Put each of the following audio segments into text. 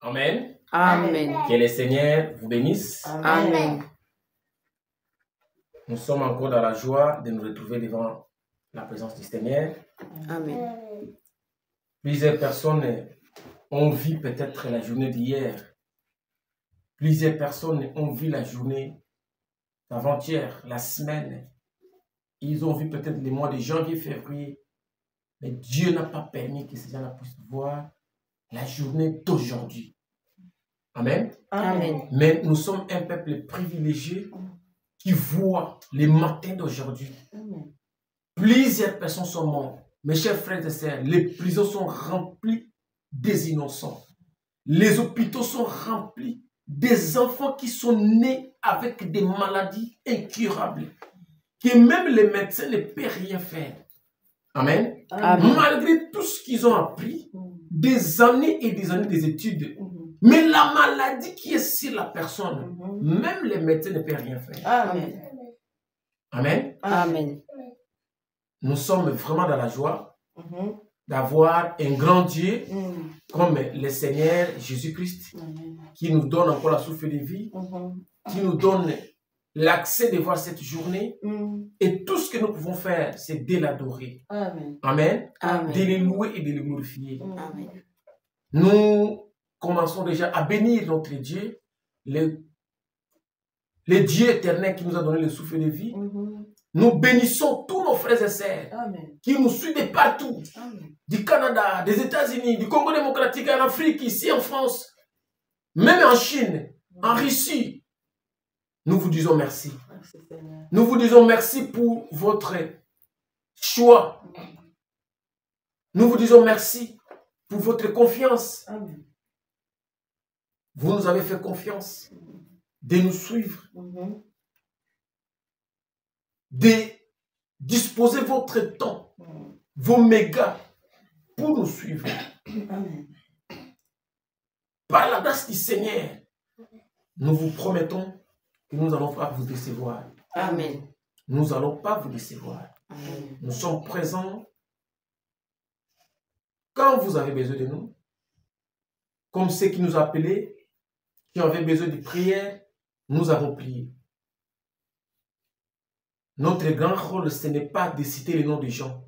Amen. Amen. Que le Seigneur vous bénisse. Amen. Nous sommes encore dans la joie de nous retrouver devant la présence du Seigneur. Amen. Plusieurs personnes ont vu peut-être la journée d'hier. Plusieurs personnes ont vu la journée d'avant-hier, la semaine. Ils ont vu peut-être les mois de janvier, février. Mais Dieu n'a pas permis que ces gens-là puissent voir la journée d'aujourd'hui. Amen. Amen. Mais nous sommes un peuple privilégié qui voit les matins d'aujourd'hui. Plusieurs personnes sont mortes. Mes chers frères et sœurs, les prisons sont remplies des innocents. Les hôpitaux sont remplis des enfants qui sont nés avec des maladies incurables. Que même les médecins ne peuvent rien faire. Amen. Amen. Malgré tout ce qu'ils ont appris, des années et des années d'études, mais la maladie qui est sur la personne, même les médecins ne peuvent rien faire. Amen. Amen. Amen. Nous sommes vraiment dans la joie d'avoir un grand Dieu comme le Seigneur Jésus-Christ qui nous donne encore la souffle de vie, qui nous donne l'accès de voir cette journée. Et tout ce que nous pouvons faire, c'est de l'adorer. Amen. Amen. Amen. De le louer et de le glorifier. Amen. Nous commençons déjà à bénir notre Dieu, le Dieu éternel qui nous a donné le souffle de vie. Nous bénissons tous nos frères et sœurs qui nous suivent de partout, du Canada, des États-Unis, du Congo démocratique, en Afrique, ici en France, même en Chine, en Russie. Nous vous disons merci. Nous vous disons merci pour votre choix. Nous vous disons merci pour votre confiance. Vous nous avez fait confiance de nous suivre, de disposer votre temps, vos mégas pour nous suivre. Par la grâce du Seigneur, nous vous promettons que nous n'allons pas vous décevoir. Amen. Nous n'allons pas vous décevoir. Amen. Nous sommes présents quand vous avez besoin de nous, comme ceux qui nous appelaient, qui avaient besoin de prière, nous avons prié. Notre grand rôle, ce n'est pas de citer les noms des gens.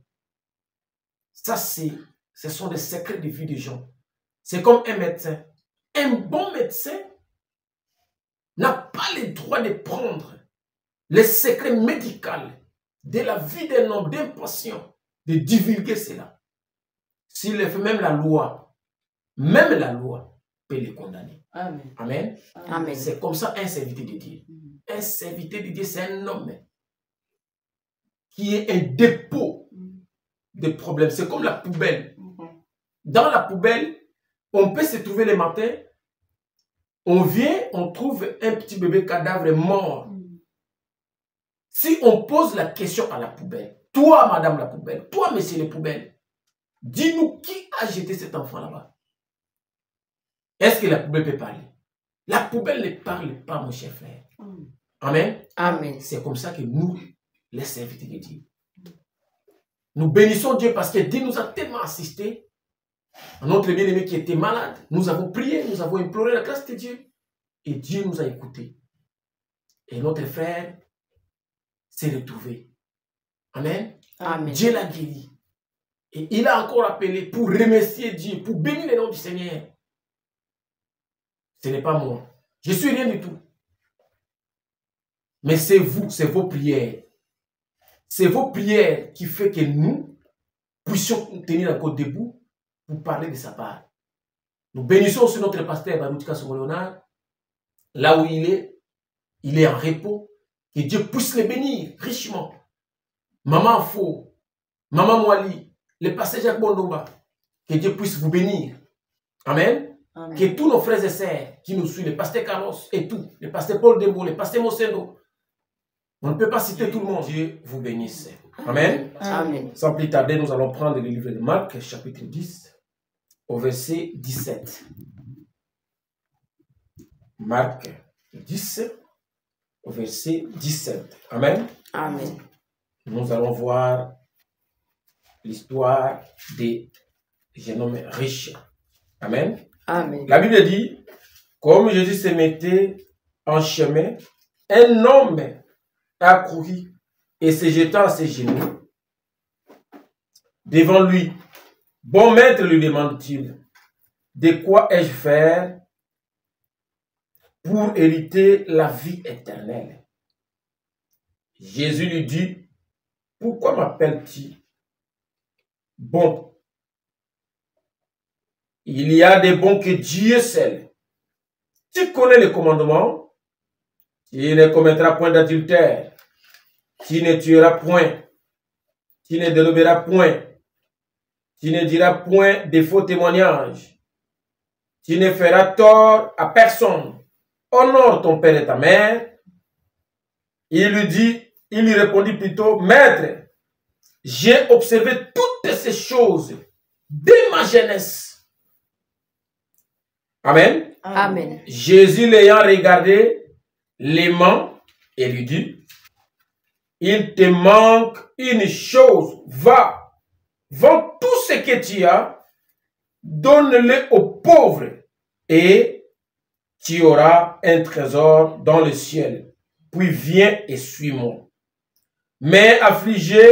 Ça, ce sont des secrets de vie des gens. C'est comme un médecin. Un bon médecin n'a pas le droit de prendre les secrets médicaux de la vie d'un homme, d'un patient, de divulguer cela. S'il le fait, même la loi peut les condamner. Amen. Amen. Amen. C'est comme ça un serviteur de Dieu. Un serviteur de Dieu, c'est un homme qui est un dépôt de problèmes. C'est comme la poubelle. Dans la poubelle, on peut se trouver le matin, on vient, on trouve un petit bébé cadavre mort. Si on pose la question à la poubelle, toi, madame la poubelle, toi, monsieur la poubelle, dis-nous qui a jeté cet enfant là-bas. Est-ce que la poubelle peut parler? La poubelle ne parle pas, mon cher frère. Amen. Amen. C'est comme ça que nous, les serviteurs de Dieu, nous bénissons Dieu parce que Dieu nous a tellement assistés. Notre bien-aimé qui était malade, nous avons prié, nous avons imploré la grâce de Dieu. Et Dieu nous a écoutés. Et notre frère s'est retrouvé. Amen. Amen. Dieu l'a guéri. Et il a encore appelé pour remercier Dieu, pour bénir le nom du Seigneur. Ce n'est pas moi. Je ne suis rien du tout. Mais c'est vous, c'est vos prières. C'est vos prières qui font que nous puissions tenir encore debout pour parler de sa part. Nous bénissons aussi notre pasteur Baroutika Somolona, là où il est en repos. Que Dieu puisse le bénir richement. Maman Fo, Maman Mwali, le pasteur Jacques Bondomba, que Dieu puisse vous bénir. Amen. Amen. Que tous nos frères et sœurs qui nous suivent, le pasteur Carlos et tout, le pasteur Paul Dembo, le pasteur Mosendo, on ne peut pas citer tout le monde. Dieu vous bénisse. Amen. Amen. Sans plus tarder, nous allons prendre le livre de Marc, chapitre 10, au verset 17. Marc 10, au verset 17. Amen. Amen. Nous allons voir l'histoire des jeunes hommes riches. Amen. Amen. La Bible dit, comme Jésus se mettait en chemin, un homme accourut et se jeta à ses genoux devant lui. Bon maître, lui demande-t-il, de quoi ai-je faire pour hériter la vie éternelle? Jésus lui dit, pourquoi m'appelles-tu bon? Il y a des bons que Dieu seul. Tu connais les commandements. Tu ne commettras point d'adultère. Tu ne tueras point. Tu ne déroberas point. Tu ne diras point de faux témoignages. Tu ne feras tort à personne. Honore ton père et ta mère. Il lui répondit plutôt, Maître, j'ai observé toutes ces choses dès ma jeunesse. Amen. Amen. Jésus l'ayant regardé, l'aimant, et lui dit, il te manque une chose, va, vends tout ce que tu as, donne-le aux pauvres, et tu auras un trésor dans le ciel. Puis viens et suis-moi. Mais affligé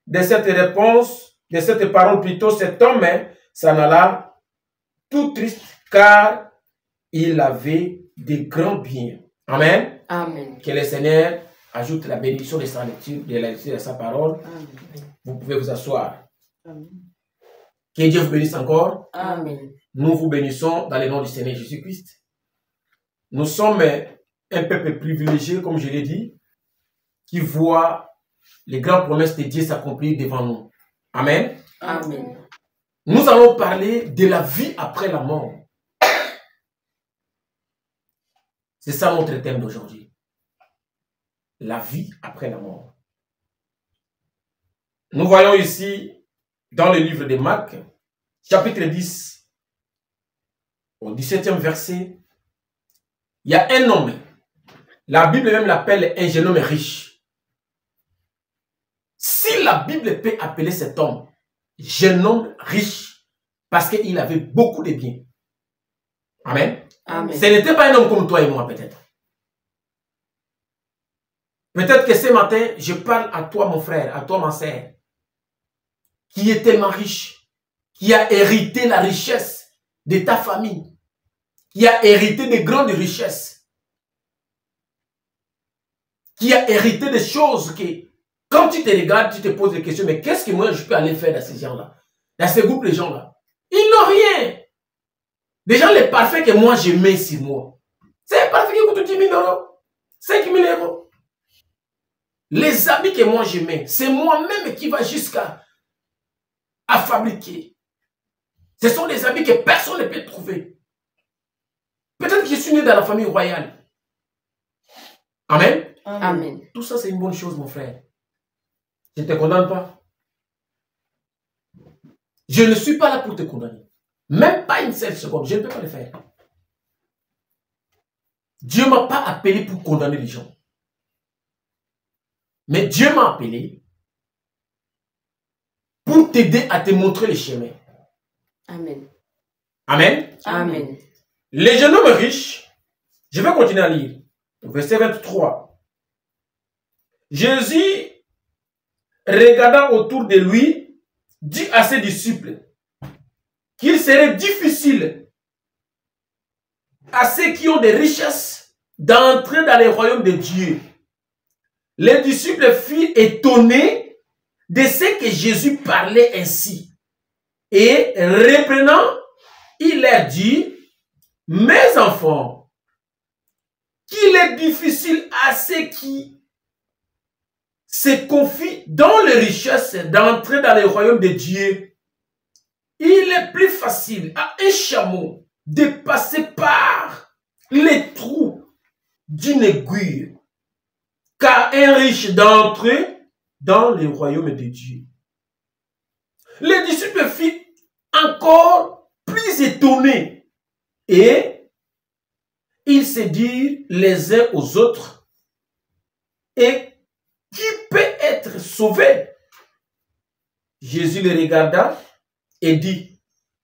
de cette réponse, de cette parole plutôt, cet homme s'en alla tout triste, car il avait de grands biens. Amen. Amen. Que le Seigneur ajoute la bénédiction de sa lecture, de la lecture de sa parole. Amen. Vous pouvez vous asseoir. Amen. Que Dieu vous bénisse encore. Amen. Nous vous bénissons dans le nom du Seigneur Jésus-Christ. Nous sommes un peuple privilégié, comme je l'ai dit, qui voit les grandes promesses de Dieu s'accomplir devant nous. Amen. Amen. Nous allons parler de la vie après la mort. C'est ça notre thème d'aujourd'hui. La vie après la mort. Nous voyons ici, dans le livre de Marc, chapitre 10, au 17e verset, il y a un homme. La Bible même l'appelle un jeune homme riche. Si la Bible peut appeler cet homme jeune homme riche, parce qu'il avait beaucoup de biens. Amen. Amen. Ce n'était pas un homme comme toi et moi, peut-être. Peut-être que ce matin, je parle à toi, mon frère, à toi, ma sœur, qui est tellement riche, qui a hérité la richesse de ta famille, qui a hérité de grandes richesses, qui a hérité des choses que, quand tu te regardes, tu te poses des questions, mais qu'est-ce que moi je peux aller faire dans ces gens-là, dans ces groupes de gens-là? Ils n'ont rien. Déjà, les parfums que moi je mets sur moi, c'est un parfum qui coûte 10 000 euros, 5 000 euros. Les habits que moi je mets, c'est moi-même qui va jusqu'à fabriquer. Ce sont des habits que personne ne peut trouver. Peut-être que je suis né dans la famille royale. Amen. Amen. Tout ça, c'est une bonne chose, mon frère. Je ne te condamne pas. Je ne suis pas là pour te condamner. Même pas une seule seconde. Je ne peux pas le faire. Dieu ne m'a pas appelé pour condamner les gens. Mais Dieu m'a appelé pour t'aider à te montrer le chemin. Amen. Amen. Amen. Les jeunes hommes riches, je vais continuer à lire. Verset 23. Jésus, regardant autour de lui, dit à ses disciples qu'il serait difficile à ceux qui ont des richesses d'entrer dans le royaume de Dieu. Les disciples furent étonnés de ce que Jésus parlait ainsi. Et reprenant, il leur dit, mes enfants, qu'il est difficile à ceux qui se confient dans les richesses d'entrer dans le royaume de Dieu. Il est plus facile à un chameau de passer par les trous d'une aiguille qu'à un riche d'entrer dans le royaume de Dieu. Les disciples furent encore plus étonnés et ils se dirent les uns aux autres, et qui peut être sauvé? Jésus les regarda et dit,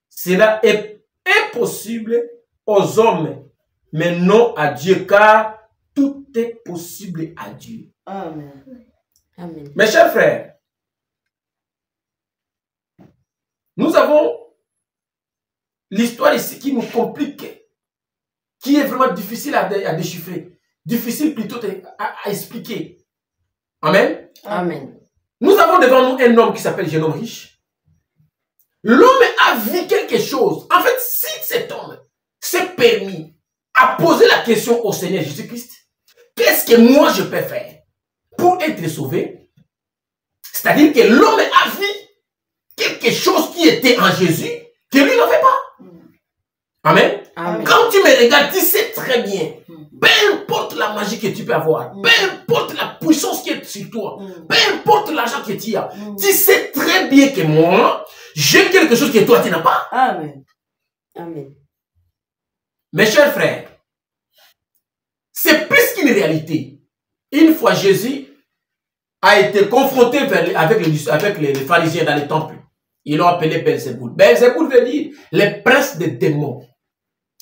cela est est possible aux hommes, mais non à Dieu, car tout est possible à Dieu. Amen. Amen. Mes chers frères, nous avons l'histoire ici qui nous complique, qui est vraiment difficile à déchiffrer, difficile plutôt à expliquer. Amen. Amen. Nous avons devant nous un homme qui s'appelle jeune homme riche. L'homme a vu quelque chose. En fait, si cet homme s'est permis à poser la question au Seigneur Jésus-Christ, qu'est-ce que moi je peux faire pour être sauvé? C'est-à-dire que l'homme a vu quelque chose qui était en Jésus que lui n'avait pas. Amen. Amen. Quand tu me regardes, tu sais très bien, peu importe la magie que tu peux avoir, peu importe la puissance qui est sur toi, peu importe l'argent que tu as, tu sais très bien que moi, j'ai quelque chose que toi tu n'as pas. Amen. Amen. Mes chers frères, c'est plus qu'une réalité. Une fois Jésus a été confronté avec les pharisiens dans le temple, ils l'ont appelé Belzéboul. Belzéboul veut dire les princes des démons.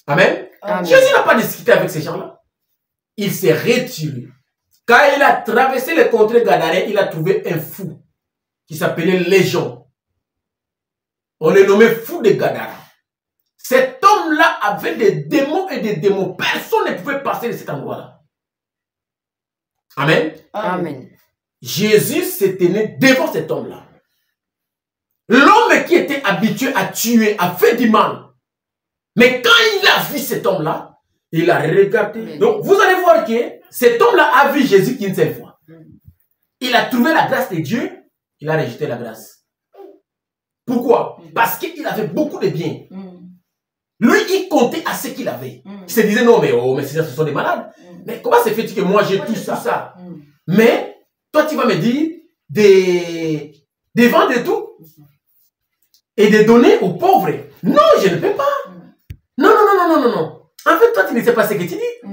Amen. Amen. Jésus n'a pas discuté avec ces gens-là. Il s'est retiré. Quand il a traversé les contrées Gadarènes, il a trouvé un fou qui s'appelait Légion. On le nommait fou de Gadara. Cet homme-là avait des démons et des démons. Personne ne pouvait passer de cet endroit-là. Amen. Amen. Jésus s'est tenu devant cet homme-là. L'homme qui était habitué à tuer, a fait du mal. Mais quand il a vu cet homme-là, il a regardé. Donc, vous allez voir que cet homme-là a vu Jésus qu'une seule fois. Il a trouvé la grâce de Dieu, il a rejeté la grâce. Pourquoi? Parce qu'il avait beaucoup de biens. Lui, il comptait à ce qu'il avait. Il se disait, non, mais oh, mais ce sont des malades. Mais comment se fait-il que moi, j'ai tout ça? Mais, toi, tu vas me dire, de vendre tout et de donner aux pauvres. Non, je ne peux pas. Non. En fait, toi, tu ne sais pas ce que tu dis.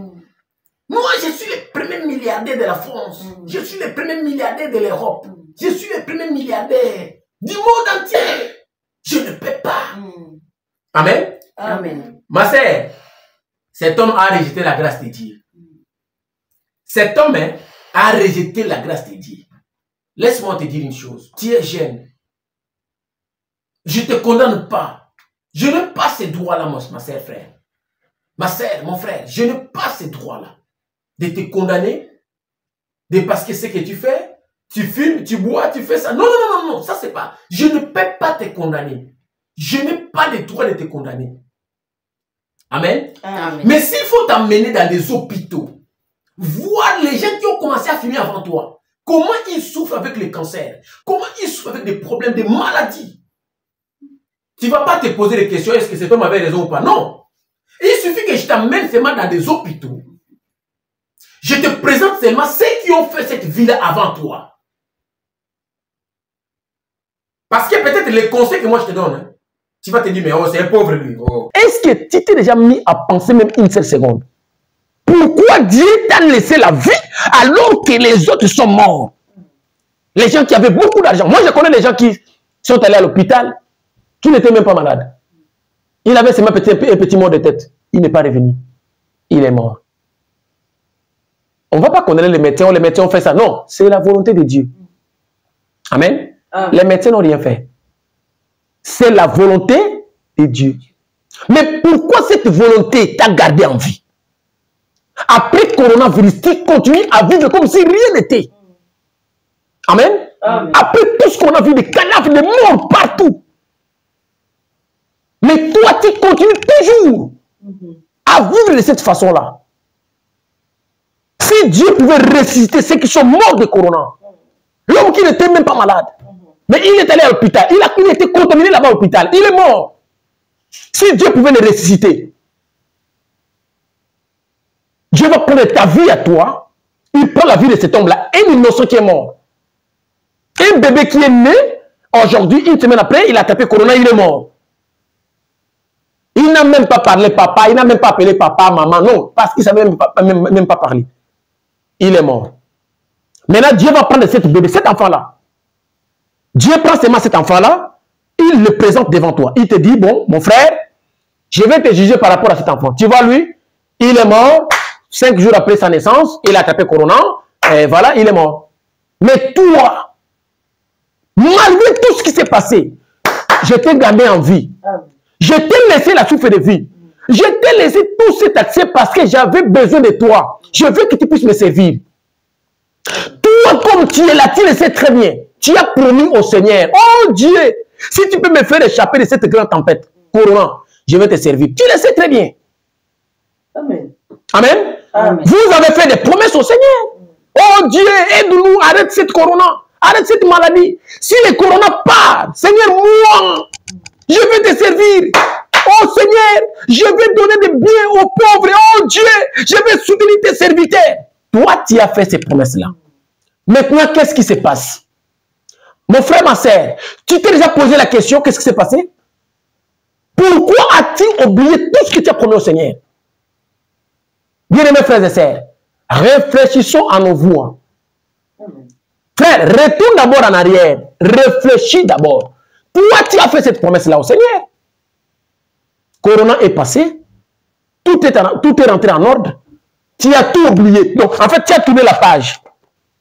Moi, je suis le premier milliardaire de la France. Je suis le premier milliardaire de l'Europe. Je suis le premier milliardaire du monde entier. Je ne peux pas. Amen. Amen. Ma sœur, cet homme a rejeté la grâce de Dieu. Cet homme a rejeté la grâce de Dieu. Laisse-moi te dire une chose. Tu es jeune. Je ne te condamne pas. Je n'ai pas ces droits-là, ma sœur, frère. Ma sœur, mon frère, je n'ai pas ces droits-là. De te condamner, de parce que ce que tu fais, tu fumes, tu bois, tu fais ça. Non, ça c'est pas. Je ne peux pas te condamner. Je n'ai pas le droit de te condamner. Amen. Amen. Mais s'il faut t'emmener dans des hôpitaux, voir les gens qui ont commencé à fumer avant toi, comment ils souffrent avec le cancer, comment ils souffrent avec des problèmes, des maladies. Tu ne vas pas te poser des questions, est-ce que cet homme avait raison ou pas? Non. Il suffit que je t'emmène seulement dans des hôpitaux. Je te présente seulement ceux qui ont fait cette vie-là avant toi. Parce que peut-être les conseils que moi je te donne, hein, tu vas te dire, mais oh, c'est un pauvre lui. Oh. Est-ce que tu t'es déjà mis à penser même une seule seconde? Pourquoi Dieu t'a laissé la vie alors que les autres sont morts? Les gens qui avaient beaucoup d'argent. Moi, je connais les gens qui sont allés à l'hôpital, qui n'étaient même pas malades. Il avait seulement un petit mot de tête. Il n'est pas revenu. Il est mort. On ne va pas condamner les médecins ont fait ça. Non, c'est la volonté de Dieu. Amen. Les médecins n'ont rien fait. C'est la volonté de Dieu. Mais pourquoi cette volonté t'a gardé en vie? Après coronavirus, tu continues à vivre comme si rien n'était. Amen. Après tout ce qu'on a vu, des cadavres, des morts partout. Mais toi, tu continues toujours à vivre de cette façon-là. Si Dieu pouvait ressusciter ceux qui sont morts de corona, l'homme qui n'était même pas malade, mais il est allé à l'hôpital, il a été contaminé là-bas à l'hôpital, il est mort. Si Dieu pouvait le ressusciter, Dieu va prendre ta vie à toi, il prend la vie de cet homme-là, un innocent qui est mort. Un bébé qui est né, aujourd'hui, une semaine après, il a tapé corona, il est mort. Il n'a même pas parlé papa, il n'a même pas appelé papa, maman, non, parce qu'il ne savait même pas parler. Il est mort. Maintenant, Dieu va prendre cet bébé, cet enfant-là. Dieu prend seulement cet enfant-là, il le présente devant toi. Il te dit, bon, mon frère, Je vais te juger par rapport à cet enfant. Tu vois, lui, il est mort 5 jours après sa naissance. Il a attrapé Corona. Et voilà, il est mort. Mais toi, malgré tout ce qui s'est passé, je t'ai gardé en vie. Je t'ai laissé la souffle de vie. Je t'ai laissé tout cet accès parce que j'avais besoin de toi. Je veux que tu puisses me servir. Toi, comme tu es là, tu le sais très bien. Tu as promis au Seigneur, oh Dieu, si tu peux me faire échapper de cette grande tempête, Corona, je vais te servir. Tu le sais très bien. Amen. Amen. Amen. Vous avez fait des promesses au Seigneur. Oh Dieu, aide-nous, arrête cette Corona, arrête cette maladie. Si le Corona part, Seigneur, moi, je vais te servir. Oh Seigneur, je vais donner des biens aux pauvres. Oh Dieu, je vais soutenir tes serviteurs. Toi, tu as fait ces promesses-là. Maintenant, qu'est-ce qui se passe? Mon frère, ma soeur, tu t'es déjà posé la question, qu'est-ce qui s'est passé? Pourquoi as-tu oublié tout ce que tu as promis au Seigneur? Bien-aimés frères et sœurs, réfléchissons à nos voies. Frère, retourne d'abord en arrière. Réfléchis d'abord. Toi, tu as fait cette promesse-là au Seigneur. Corona est passé. Tout est rentré en ordre. Tu as tout oublié. Donc, en fait, tu as tourné la page.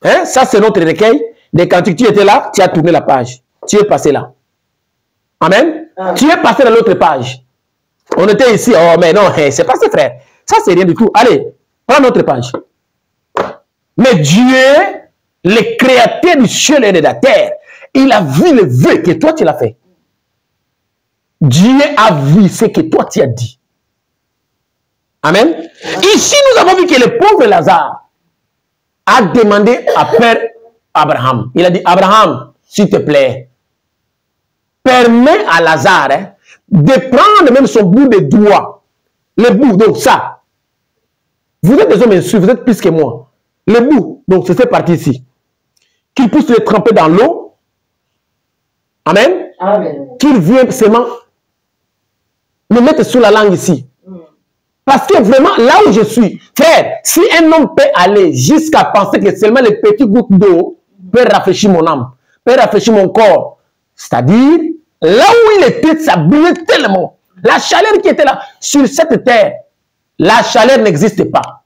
Hein? Ça, c'est notre recueil. Dès quand tu étais là, tu as tourné la page. Tu es passé là. Amen. Tu es passé dans l'autre page. On était ici. Oh, mais non, c'est passé, frère. Ça, c'est rien du tout. Allez, prends notre page. Mais Dieu, le créateur du ciel et de la terre, il a vu le vœu que toi, tu l'as fait. Dieu a vu ce que toi, tu as dit. Amen. Ici, nous avons vu que le pauvre Lazare a demandé à Père Abraham. Il a dit, Abraham, s'il te plaît, permets à Lazare de prendre même son bout de doigt. Le bout, donc ça. Vous êtes des hommes insultes, vous êtes plus que moi. Le bout, donc c'est cette partie ici. Qu'il puisse le tremper dans l'eau. Amen. Amen. Qu'il vienne seulement me mettre sous la langue ici. Parce que vraiment, là où je suis, frère, si un homme peut aller jusqu'à penser que seulement les petites gouttes d'eau peuvent rafraîchir mon âme, peuvent rafraîchir mon corps, c'est-à-dire, là où il était, ça brûlait tellement. La chaleur qui était là, sur cette terre, la chaleur n'existe pas.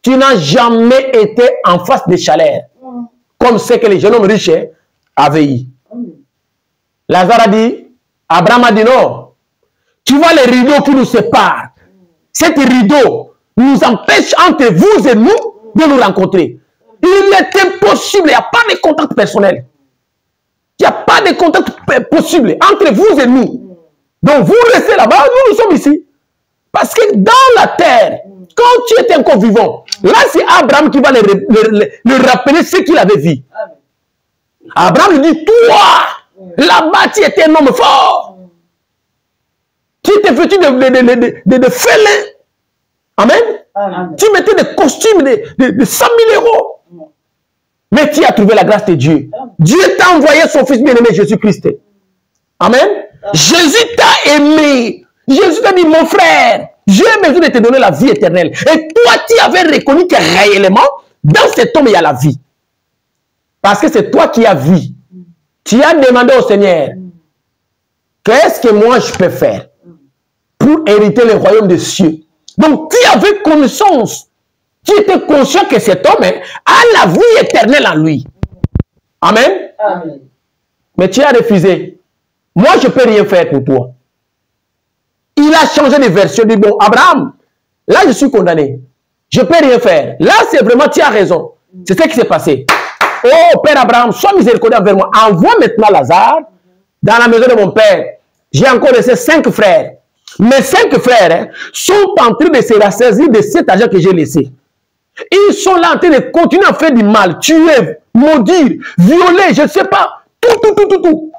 Tu n'as jamais été en face de chaleur, comme ce que les jeunes hommes riches avaient eu. Lazare a dit, Abraham a dit non, tu vois les rideaux qui nous séparent. Cet rideau nous empêche entre vous et nous de nous rencontrer. Il est impossible, il n'y a pas de contact personnel. Il n'y a pas de contact possible entre vous et nous. Donc vous restez là-bas, nous sommes ici. Parce que dans la terre, quand tu étais encore vivant, là c'est Abraham qui va le rappeler ce qu'il avait vu. Abraham lui dit, toi, là-bas tu étais un homme fort. Tu étais vêtu de félins. Amen. Amen. Tu mettais des costumes de 100 000 euros. Mais tu as trouvé la grâce de Dieu. Dieu t'a envoyé son fils bien-aimé Jésus-Christ. Amen. Jésus t'a aimé. Jésus t'a dit, mon frère, j'ai besoin de te donner la vie éternelle. Et toi, tu avais reconnu que réellement, dans cet homme, il y a la vie. Parce que c'est toi qui as vu. Tu as demandé au Seigneur, qu'est-ce que moi je peux faire pour hériter le royaume des cieux? Donc, tu avais connaissance. Tu étais conscient que cet homme a la vie éternelle en lui. Amen. Amen. Mais tu as refusé. Moi, je ne peux rien faire pour toi. Il a changé de version. Il dit, bon, Abraham, là, je suis condamné. Je ne peux rien faire. Là, c'est vraiment, tu as raison. C'est ce qui s'est passé. Oh, Père Abraham, sois miséricordieux envers moi. Envoie maintenant Lazare dans la maison de mon père. J'ai encore laissé 5 frères. Mes 5 frères sont en train de se rassasier de cet argent que j'ai laissé. Ils sont là en train de continuer à faire du mal, tuer, maudire, violer, je ne sais pas. Tout.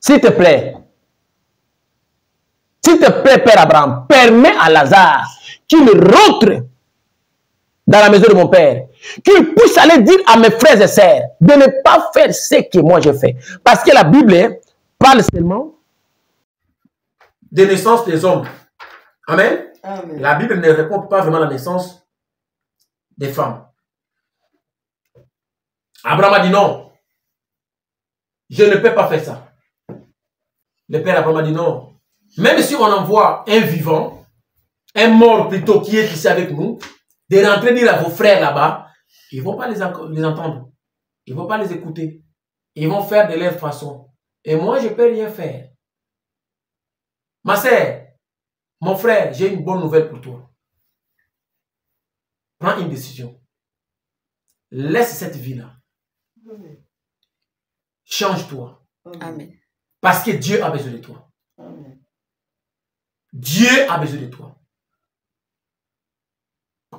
S'il te plaît, Père Abraham, permets à Lazare qu'il rentre dans la maison de mon père, qu'il puisse aller dire à mes frères et sœurs de ne pas faire ce que moi je fais. Parce que la Bible parle seulement de naissance des hommes. Amen. Amen. La Bible ne répond pas vraiment à la naissance des femmes. Abraham a dit non. Je ne peux pas faire ça. Le père Abraham a dit non. Même si on envoie un vivant, un mort plutôt qui est ici avec nous, de rentrer dire à vos frères là-bas, ils ne vont pas les entendre. Ils ne vont pas les écouter. Ils vont faire de leur façon. Et moi, je ne peux rien faire. Ma sœur, mon frère, j'ai une bonne nouvelle pour toi. Prends une décision. Laisse cette vie-là. Change-toi. Amen. Parce que Dieu a besoin de toi. Amen. Dieu a besoin de toi.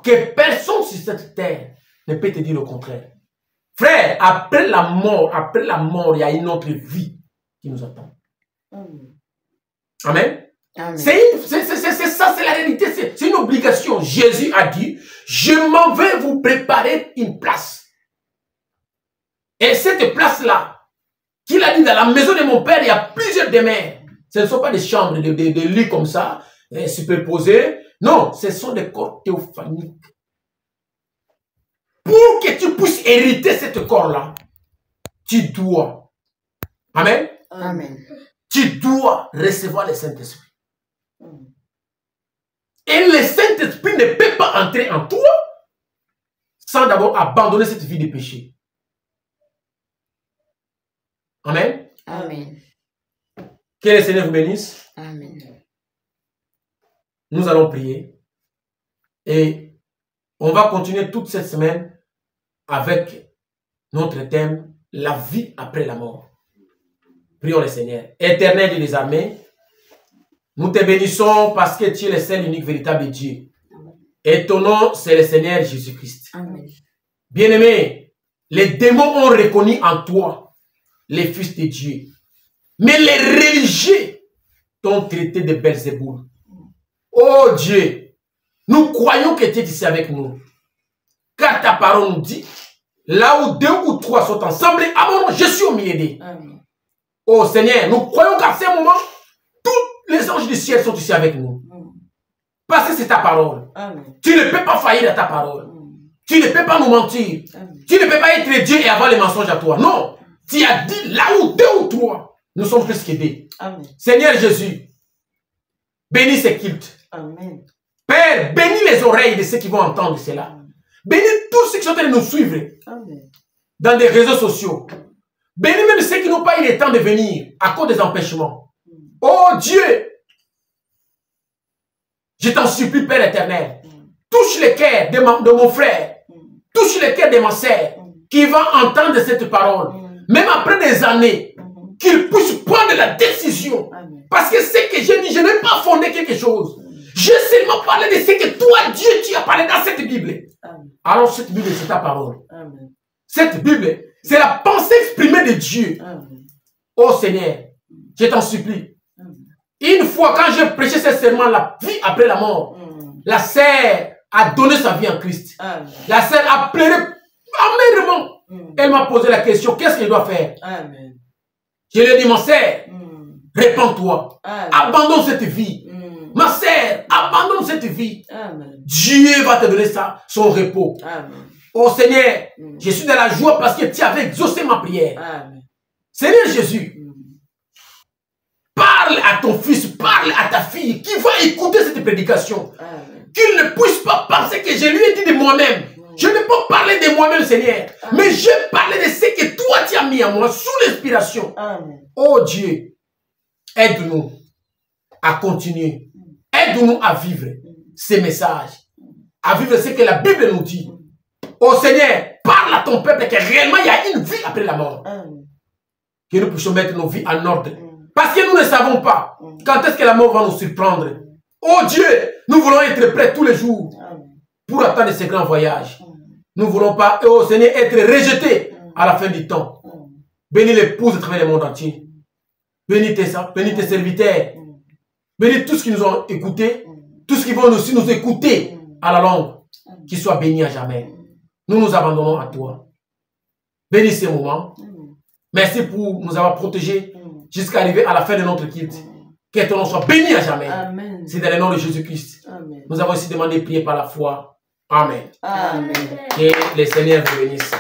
Que personne sur cette terre ne peut te dire le contraire. Frère, après la mort, il y a une autre vie qui nous attend. Amen. Amen. C'est ça, c'est la réalité, c'est une obligation. Jésus a dit, je m'en vais vous préparer une place. Et cette place-là, qu'il a dit dans la maison de mon père, il y a plusieurs demeures. Ce ne sont pas des chambres, des lits comme ça, superposés. Non, ce sont des corps théophaniques. Pour que tu puisses hériter ce corps-là, tu dois. Amen. Amen. Tu dois recevoir le Saint-Esprit. Et le Saint-Esprit ne peut pas entrer en toi sans d'abord abandonner cette vie de péché. Amen. Amen. Que le Seigneur vous bénisse. Amen. Nous allons prier. Et on va continuer toute cette semaine avec notre thème, la vie après la mort. Prions le Seigneur. Éternel Dieu des armées, nous te bénissons parce que tu es le seul, unique, véritable Dieu. Et ton nom, c'est le Seigneur Jésus-Christ. Amen. Bien-aimé, les démons ont reconnu en toi les fils de Dieu. Mais les religieux t'ont traité de Belzéboul. Oh Dieu, nous croyons que tu es ici avec nous. Car ta parole nous dit, là où 2 ou 3 sont ensemble, à mon nom, je suis au milieu d'eux. Oh Seigneur, nous croyons qu'à ce moment, tous les anges du ciel sont ici avec nous. Parce que c'est ta parole. Amen. Tu ne peux pas faillir à ta parole. Tu ne peux pas nous mentir. Tu ne peux pas être Dieu et avoir les mensonges à toi. Non. Tu as dit là où 2 ou 3, nous sommes plus qu'aidés. Seigneur Jésus, bénis ces cultes. Amen. Père, bénis les oreilles de ceux qui vont entendre cela. Bénis tous ceux qui sont en train de nous suivre Amen. dans des réseaux sociaux. Bénis même ceux qui n'ont pas eu le temps de venir à cause des empêchements. Oh Dieu, je t'en supplie, Père éternel, touche le cœur de mon frère, touche le cœur de ma sœur qui va entendre cette parole, même après des années, qu'il puisse prendre la décision. Parce que ce que j'ai dit, je n'ai pas fondé quelque chose. J'ai seulement parlé de ce que toi, Dieu, tu as parlé dans cette Bible. Alors cette Bible, c'est ta parole. Cette Bible, c'est la pensée exprimée de Dieu. Oh Seigneur, je t'en supplie. Une fois, quand j'ai prêché ce serment, la vie après la mort, la sœur a donné sa vie en Christ. La sœur a pleuré amèrement. Elle m'a posé la question, qu'est-ce qu'elle doit faire? Je lui ai dit, ma sœur, répands-toi. Abandonne cette vie. Ma sœur, abandonne cette vie. Dieu va te donner ça, son repos. Oh Seigneur, je suis dans la joie parce que tu avais exaucé ma prière. Seigneur Jésus, parle à ton fils, parle à ta fille qui va écouter cette prédication. Qu'il ne puisse pas penser que je lui ai dit de moi-même. Je ne peux pas parler de moi-même, Seigneur. Mais je parle de ce que toi tu as mis en moi sous l'inspiration. Oh Dieu, aide-nous à continuer. Aide-nous à vivre ces messages. À vivre ce que la Bible nous dit. Oh Seigneur, parle à ton peuple que réellement il y a une vie après la mort. Que nous puissions mettre nos vies en ordre. Parce que nous ne savons pas quand est-ce que la mort va nous surprendre. Oh Dieu, nous voulons être prêts tous les jours pour attendre ce grand voyage. Nous ne voulons pas, oh Seigneur, être rejetés à la fin du temps. Bénis l'épouse à travers le monde entier. Bénis tes serviteurs. Bénis tous qui nous ont écoutés, tous qui vont aussi nous écouter à la longue. Qu'ils soient bénis à jamais. Nous nous abandonnons à toi. Bénis ces moments. Merci pour nous avoir protégés jusqu'à arriver à la fin de notre culte. Que ton nom soit béni à jamais. C'est dans le nom de Jésus-Christ. Nous avons aussi demandé de prier par la foi. Amen. Amen. Que le Seigneur vous bénisse.